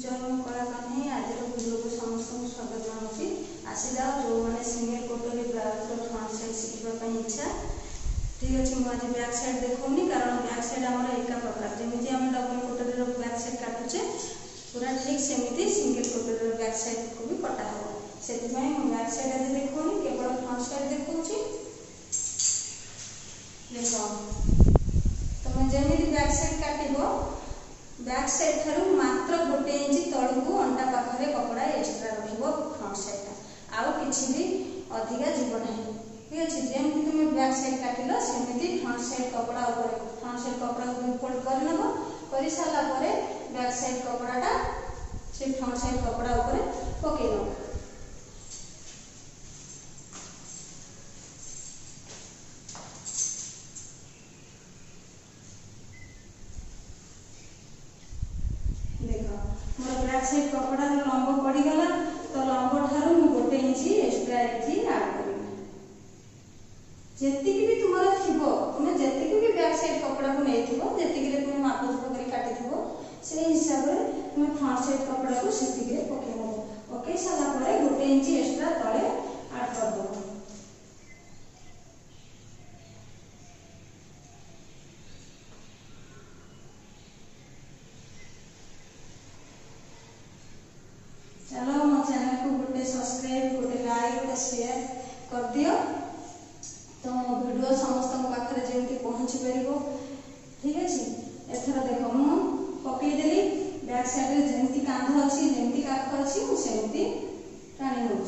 जय कला कन्हई आज भिडियो को समस्त स्वागत जनाऊँगी। आसी जाओ जो मैंने सिंगल कोटरी ब्लाउज फ्रंट साइड शिखापी इच्छा ठीक अच्छे मुझे आज बैक साइड देखनी कारण बैक साइड आम एका प्रकार जमी आम डबल कोटरी बैक साइड काटुचे पूरा ठीक सेमती सिंगल कोटरी बैक साइड को भी कटा हम से बैक साइड आज देखनी केवल फ्रंट साइड देखा देख तुम जमी बैक साइड काटो बैक साइड ठारू मात्र गोटे इंच तलू अंटा पाखे कपड़ा एक्सट्रा रखिबो फ्रंट साइड आउ किछि भी अधिका जीव ना ठीक अच्छे जमी तुम बैक साइड काटिल सेमती फ्रंट साइड कपड़ा फ्रंट साइड कपड़ा को फोल्ड कर नब कर सारा बैक साइड कपड़ाटा से फ्रंट साइड कपड़ा पकई नब मोर बैक साइड कपड़ा लंब पड़गला तो लंब ठार गोटे इंची एक्सट्रा एठी ऐड करी जेतिक भी तुमर थिबो तुम जेतिक भी बैक साइड कपड़ा को नै थिबो जेतिक रे तुम माप जोख करी काटी थिबो से हिसाब रे तुम फ्रंट साइड कपड़ा को सेतिक रे पके नबो पके साला परे गोटे इंची एक्सट्रा तळे ऐड कर दो चलो मो चैनल को गोटे सब्सक्राइब गोटे लाइक गोटे शेयर कर दियो तो मो वीडियो समस्त पाखे जमी पहुँची पार ठीक अच्छे एथर देख मु पकईदेली बैक साइड जमी कांध अच्छी जमी काख अच्छी मुझे टाणी नौ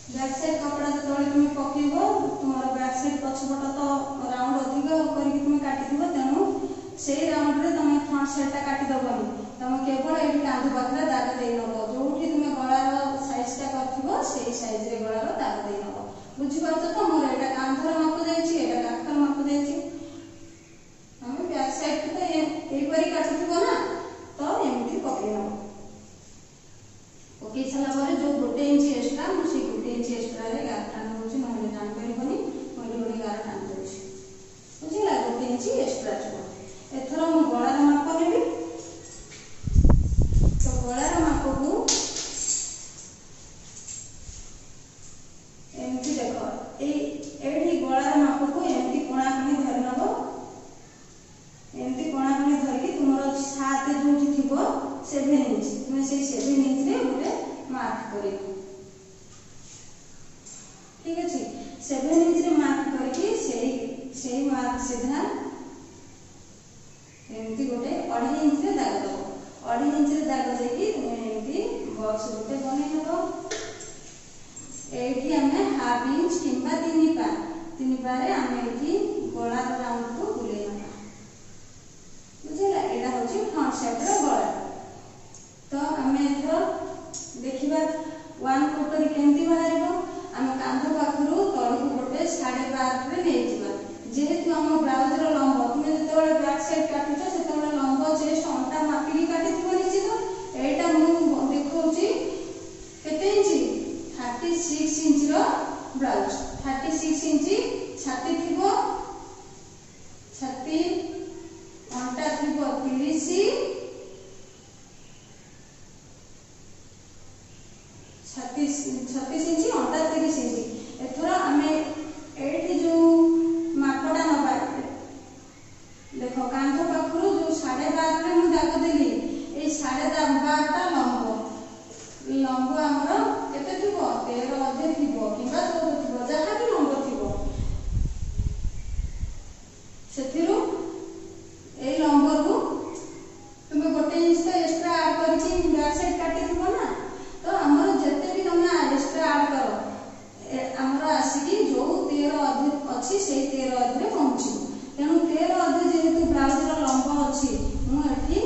बैक साइड कपड़ा जो तुम पकेब तुम बैक साइड पछपट तो राउंड अधिक करके तुम काटी तेणु से राउंड रे तुम फ्रंट साइडटा काटिदेवनी तुम केवल ये कांध पाखे दाग दे नब जो तुम गलार साइजटा कर साइज रे गलार दाग दे नब बुझीपार तो मोर यहाँ कांधर माप जाइए काखर माप जाइए आम बैक साइड तो यहीपरि काटुव ना तो एमती पकई नब पकई सारा जो गोटे इंच एक्सट्रा मुझे गोटे इंच एक्सट्रा रे गार टाणी होची नहले टाणी परिबनी मोले गोटे गार टाणी देउची बुझिला गोटे इंच एक्सट्रा छो एथरो मु गळार माप नेबी तो गळार माप को एमती देखो एठी गळार माप को एमती कोणा कोणी धरि नबो एमती कोणा कोणी धरि तुमरो साथ जोठी थिबो 7 इंच तुम से 7 इंच रे गोटे मार्क करी ठीक अच्छे 7 इंच रे मार्क करके से मार्क सीधा एमती गोटे 2.5 इंच रे दाग दो 2.5 इंच रे दाग देकी तुम एमती बॉक्स गोटे बनै नबो एठी हमें 1/2 इंच किंबा 3 पा रे हमें एठी गळा राउंड को बुले नबा बुझिला एटा होची फ्रंट साइड रे गळा तो हमें एथर देखिबा वन कोटरी केमती बाहरिबो आम कांध पाखरु तळकु गोटे 12.5 रे नै जिबा जेहेतु आम ब्लाउज रो लंब तुम जेतेबेले बैक साइड काटुछ सेतेबेले लंब चेस्ट अंटा मापिकी काटिथिबो निश्चित एटा मु देखौची केते इंच 36 इंच रो ब्लाउज 36 इंच छाती थिबो छाती अंटा थिबो 30 36 इंच अंटा 30 इंच एथरा आमे एठी जो मापटा नबा देखो कांध पाखरु जो 12.5 रे मु दाग देली ए 12.5 टा लंब हमर केते थिबो 13 अधे थिबो किबा 14 थिबो जहा भी लंब थिबो सेथिरु ए लंब रु तुम गोटे इंच तो एक्स्ट्रा ऐड करछि बैक साइड काटी थिबो ना तो हमर जते भी तुम एक्स्ट्रा ऐड करो हमर आसीकी जो 13 अधे अछि से 13 अधे पहुंची तेणु 13 अधे जेहेतु ब्लाउज रो लंब अछि मु एठी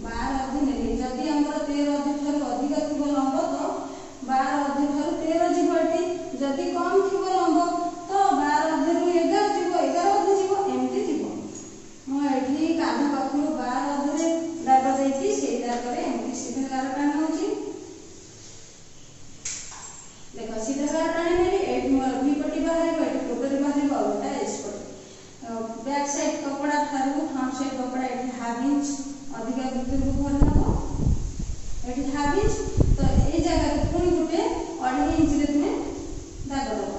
12 अधे नेली जदी हमर 13 देख सीधा गार टाणी नेली एठी मोर भी पट्टी बाहर एठी कोटरी बाहर आउटा एस पट्टी बैक साइड कपड़ा थारु फ्रंट साइड कपड़ा एठी हाफ इंच अधिक भीतर को भर नबो एठी हाफ इंच तो ए जगह को पुनी गुटे 2.5 इंच रे तुमे दाग दबो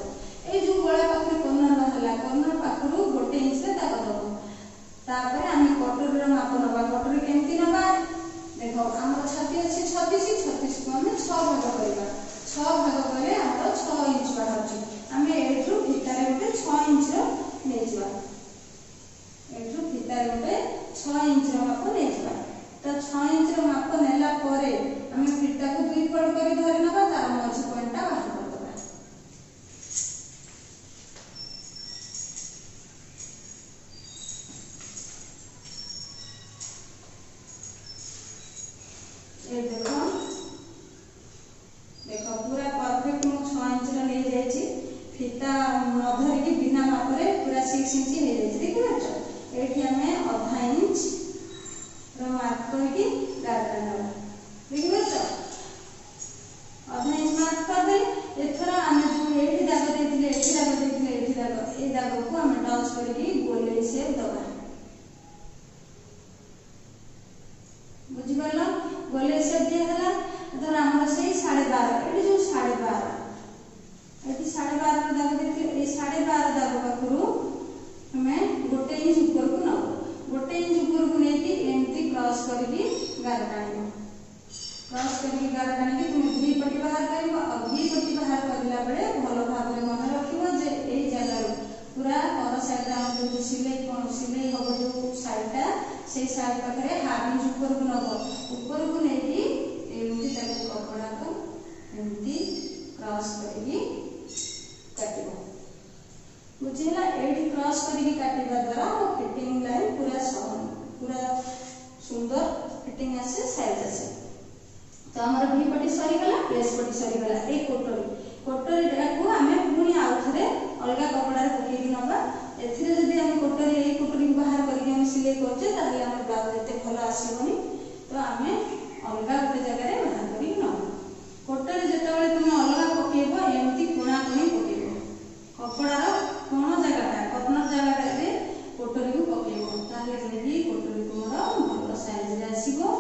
ए जो गळा पाखरे कॉर्नर रहला कॉर्नर पाखरु 1 इंच रे दाग दबो तापर आमे कटोरी रो माप नबा कटोरी केमती नबा देखो हमर छाती अछि 26 36 को हम 6 भाग करबा 6 भाग कले हमर 6 इंच बाहरची आमे एठु फितारे उठे 6 इंच रो नै जिबा एठु फितारे उठे 6 इंच रो माप नै जिबा तो 6 इंच रो माप नेला परे आमे फिता को दुई पट करी धरि नबा तार मझी पॉइंटटा बाहर कर दबा ए देखो पूरा परफेक्ट मु 6 इंच रे ले जाय छी फिता न धरि के बिना माप रे पूरा 6 इंच हे जाय छी देखि बात एठी हमें आधा इंच रो मार्क कर के गार करना देखि बात आधा इंच मार्क कर दे एथरा हमें जो एठी दाग देथिले एठी दाग देथिले एठी दाग ए दाग को हमें टच करके गोले शेप दबा बुझि परला गोले शेप दिया हला धर हमर से 12.5 एठी जो 12.5 एठी 12.5 दाग देथिले ए 12.5 दाग पाखरु हमें 1 इंच ऊपर को न 1 इंच ऊपर को नेकी एमती क्रॉस करके गार टाणिबो क्रॉस करके गार टाणी के तुम भी पट्टी बाहर करबो और भी पट्टी बाहर करला बेले भलो भाव रे मन रखिबो जे एई जगह पूरा पर साइड हम जो सिलाई होबो जो साइडटा से साइड पाखरे हाफ इंच ऊपर को नबो ऊपर को नेकी एमती ताको कपड़ा को एमती क्रॉस करके काटिबो बुझिला एठी क्रॉस करके काटिबा द्वारा फिटिंग लाइन पूरा सुंदर फिटिंग आसे साइज आसे तो हमर भी पट्टी सरी गला बेस पट्टी सरी गला ए कोटरी को हमें पुनी आउथरे अलगा कपड़ा रे पकेई नबा एथिरे जदी हम कोटरी ए कोटरी बाहर करके हम सिलाई करछे ताले हमर ब्लाउज एते भलो आसीबनी तो हमें अलगा गोटे जगह रे बाहर करी न कोटरी जेतबेले तुम अलगा पकेइबो एमती कोणा कोणी पकेइबो कपड़ा रो कोन जगहटा कॉर्नर जगह रे कोटरी को पकेइबो ताले जेही कोटरी तुमरो भलो साइज रे आसीबो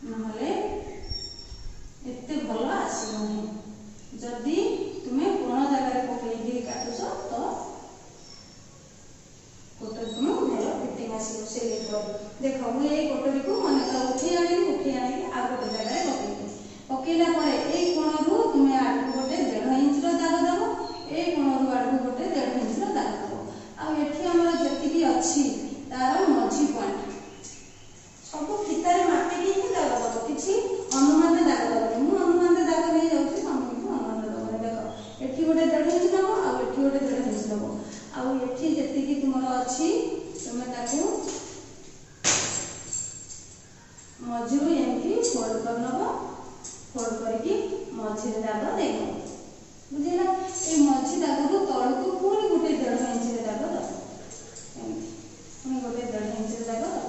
नहले एते भलो आसीबो नहीं जदी तुमे कोन जगह रे पकेइ काटुछो तो कोटरी तुम भलो फिटिंग आसीबो से लेको देखो मु ए कोटरी को मन का उठी आनी आ गोटे जगह रे पकेइला परे ए कोणरू तुमे आडू गोटे 1.5 इंच रो दाग दबो ए कोणरू आडू गोटे 1.5 इंच रो दाग दबो आ एठी हमर जति की अछि तार मझी पॉइंट सब फितारे मापी की दाग दबो किछि अनुमान दाग दबो मु अनुमान दाग नै जाउछि सामने को अनुमान दबो देखो एठी गोटे 1.5 इंच दबो आ एठी गोटे 1.5 इंच दबो आ एठी जति की तुमरो अछि तुमे ताकू मझिरु एमती फोल्ड कर नबो फोल्ड करके मझी रे दाग देबो बुझिला ए मझी दाग को तळ को पूरी गोटे 1.5 इंच रे दाग दबो एमती पुनी गोटे 1.5 इंच रे दाग दबो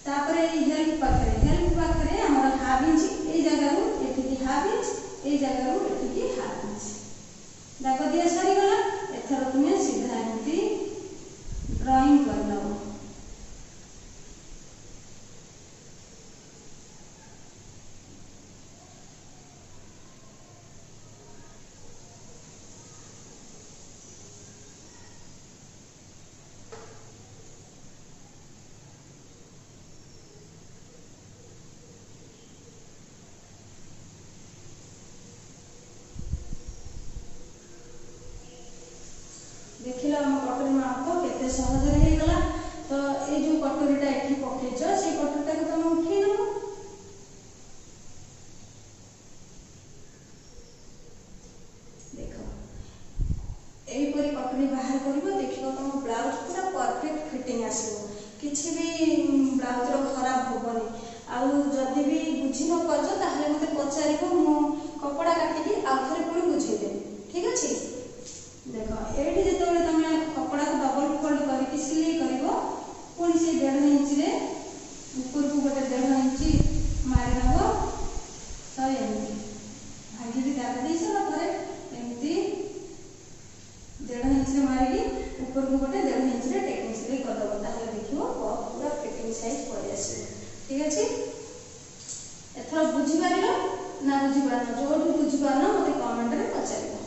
तापरे ए हेल्प पाखरे हमर हाफ इंच ए जगह रो एठी की हाफ इंच ए जगह रो एठी की हाफ इंच दाग दिया सरी गला एथर तुमे सीधा एमती ड्राइंग कर नबो देखिला हम कटोरी माप केते सहज रे हे गला तो ए जो कटोरीटा एठी पकेइछ से कटोरीटा को तुम उठेइ नबो देखो एई परी कटोरी बाहर करबो देखिबो तुम ब्लाउज पूरा परफेक्ट फिटिंग आसीबो किछि भी ब्लाउज रो खराब होबनी आ जदी भी बुझी न परजो ताहले मते पचारिबो मु कपड़ा काटिकी आउथरे पुनी बुझेइ दे ठीक अछि देखो एठी जेतबेले तमे कपड़ा को डबल फोल्ड करके सिलाई करिवो पुनी से 1.5 इंच रे ऊपर को गोटे 1.5 इंच मारि नबो सही ବୁଝିପାରିଲ ନା ବୁଝିପାରୁନ? ଯୋଉଠି ବୁଝିପାରୁନ ମୋତେ କମେଣ୍ଟରେ ପଚାରିବ।